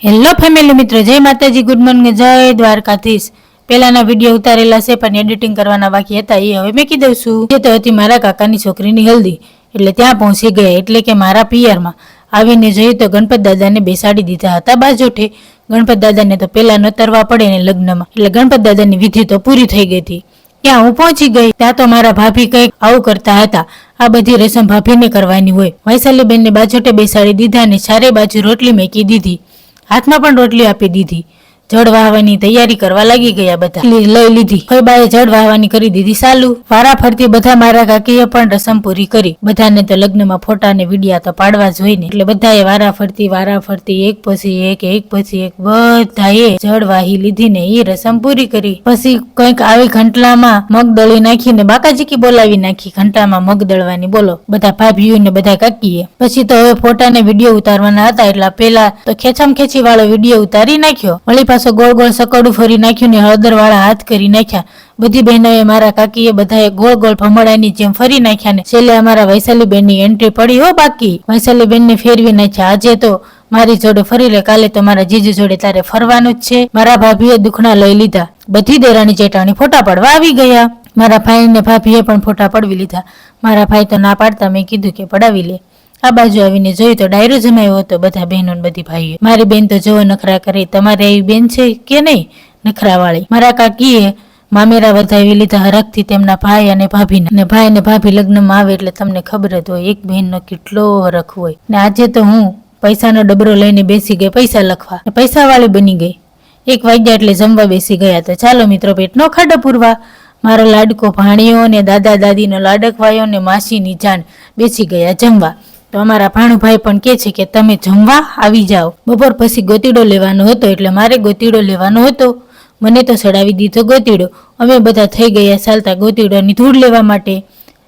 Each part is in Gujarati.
હેલો ફેમિલી મિત્રો, જય માતાજી, ગુડ મોર્નિંગ, જય દ્વારકાધીશ। પહેલાના વિડીયો ઉતારેલા છે પણ એડિટિંગ કરવાના બાકી હતા, એ હવે મેકી દઉં છું। એ તો હતી મારા કાકાની છોકરીની હલ્દી, એટલે ત્યાં પહોંચી ગયા, એટલે કે મારા પિયરમાં આવીને જોયું તો ગણપત દાદાને બેસાડી દીધા હતા બાજોઠે। ગણપત દાદાને તો પહેલા નોતરવા પડે ને લગ્નમાં, એટલે ગણપત દાદાની વિધિ તો પૂરી થઈ ગઈ હતી। ત્યાં હું પહોંચી ગઈ, ત્યાં તો મારા ભાભી કંઈક આવું કરતા હતા। આ બધી રસમ ભાભીને કરવાની હોય। વૈશાલીબેનને બાજોઠે બેસાડી દીધા ને ચારે બાજુ રોટલી મેકી દીધી, હાથમાં પણ રોટલી આપી દીધી। જળ વાહવાની તૈયારી કરવા લાગી ગયા બધા, લઈ લીધી। ફઈબાએ જળ વાહવાની કરી દીધી ચાલુ। વારા ફરતી બધા મારા કાકીએ પણ રસમ પૂરી કરી। બધાને તો લગ્નમાં ફોટા ને વિડિયા તો પાડવા જ હોય ને, એટલે બધાએ વારા ફરતી એક પછી એક બધાએ જળ વાહી લીધી ને એ રસમ પૂરી કરી। પછી કંઈક આવી ઘંટલામાં મગ દળી નાખીને બાકાજીકી બોલાવી નાખી, ઘંટામાં મગ દળવાની બોલો બધા ભાભીઓ ને બધા કાકીએ। પછી તો હવે ફોટા ને વિડીયો ઉતારવાના હતા, એટલે પેલા તો ખેંચમ ખેંચી વાળો વિડીયો ઉતારી નાખ્યો, વળી પાછો ગોળ ગોળ સકડું ફરી નાખ્યું ને હળદર વાળા હાથ કરી નાખ્યા। બધી બહેનોએ મારા કાકીએ બધાએ ગોળ ગોળ ભમડાની જેમ ફરી નાખ્યા ને છેલ્લે અમારા વૈશાલીબેનની એન્ટ્રી પડી હો બાકી। વૈશાલીબેનને ફેરવી નાખ્યા। આજે તો મારી જોડે ફરી લે, કાલે તો મારા જીજુ જોડે તારે ફરવાનું જ છે। મારા ભાભીએ દુખણા લઈ લીધા, બધી દેરાણી જેઠાણી ફોટા પાડવા આવી ગયા। મારા ભાઈ ને ભાભીએ પણ ફોટા પડવી લીધા। મારા ભાઈ તો ના પાડતા, મેં કીધું કે પડાવી લે। આ બાજુ આવીને જોયું તો ડાયરો જમાયો હતો બધા બહેનો ને બધી ભાઈઓ। મારી બેન તો જોવો નખરા કરે, તમારે એવી બેન છે કે નહીં નખરા વાળી? મારા કાકીએ મામેરા વધાવી લીધા હરખથી તેમના ભાઈ અને ભાભીના, ને ભાઈ ને ભાભી લગ્નમાં આવે એટલે તમને ખબર જ હોય એક બહેનનો કેટલો હરખ હોય। ને આજે તો હું પૈસાનો ડબરો લઈને બેસી ગઈ પૈસા લખવા, પૈસા વાળી બની ગઈ। 1 વાગ્યા એટલે જમવા બેસી ગયા। તો ચાલો મિત્રો, પેટનો ખાડો પૂરવા। મારો લાડકો ભાણિયો ને દાદા દાદીનો લાડકવાયો ને માસીની જાન બેસી ગયા જમવા। તો અમારા ભાણુભાઈ પણ કે છે કે તમે જમવા આવી જાઓ। બપોર પછી ગોતીડો લેવાનો હતો, એટલે મારે ગોતીડો લેવાનો હતો, મને તો ચડાવી દીધો ગોતીડો। અમે બધા થઈ ગયા ચાલતા ગોતીડોની ધૂળ લેવા માટે।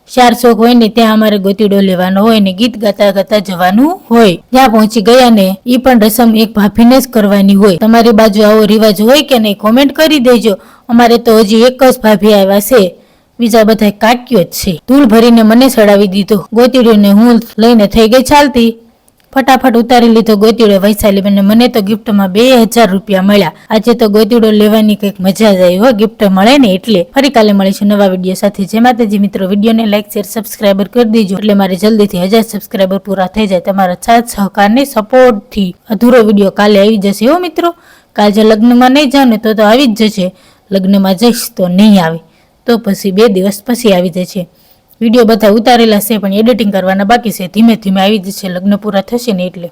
4 ચોક હોય ને ત્યાં અમારે ગોતીડો લેવાનો હોય ને ગીત ગાતા ગાતા જવાનું હોય। ત્યાં પહોંચી ગયા ને ઈ પણ રસમ એક ભાભીને જ કરવાની હોય। તમારી બાજુ આવો રિવાજ હોય કે નહીં કોમેન્ટ કરી દેજો। અમારે તો હજી એક જ ભાભી આવ્યા છે, બીજા બધા કાક્યો જ છે। ધૂળ ભરીને મને ચડાવી દીધો ગોતીડો ને હું લઈને થઈ ગઈ ચાલતી। ફટાફટ ઉતારી લીધો ગોતીડો વૈશાલીબેનને। મને તો ગિફ્ટમાં 2000 રૂપિયા મળ્યા। આજે તો ગોતીડો લેવાની કંઈક મજા જ આવી હો, ગિફ્ટ મળે ને એટલે। ફરી કાલે મળીશું નવા વિડીયો સાથે। જય માતાજી મિત્રો, વિડીયોને લાઈક શેર સબસ્ક્રાઈબર કરી દેજો, એટલે મારે જલ્દીથી 1000 સબસ્ક્રાઈબર પૂરા થઈ જાય। તમારા સાથ સહકારને સપોર્ટથી અધૂરો વિડીયો કાલે આવી જશે હો મિત્રો। કાલ જો લગ્નમાં નહીં જાવ ને તો આવી જ જશે, લગ્નમાં જઈશ તો નહીં આવે તો પછી 2 દિવસ પછી આવી જશે। વિડીયો બધા ઉતારેલા છે પણ એડિટિંગ કરવાના બાકી છે, ધીમે ધીમે આવી જશે, લગ્ન પૂરા થશે ને એટલે।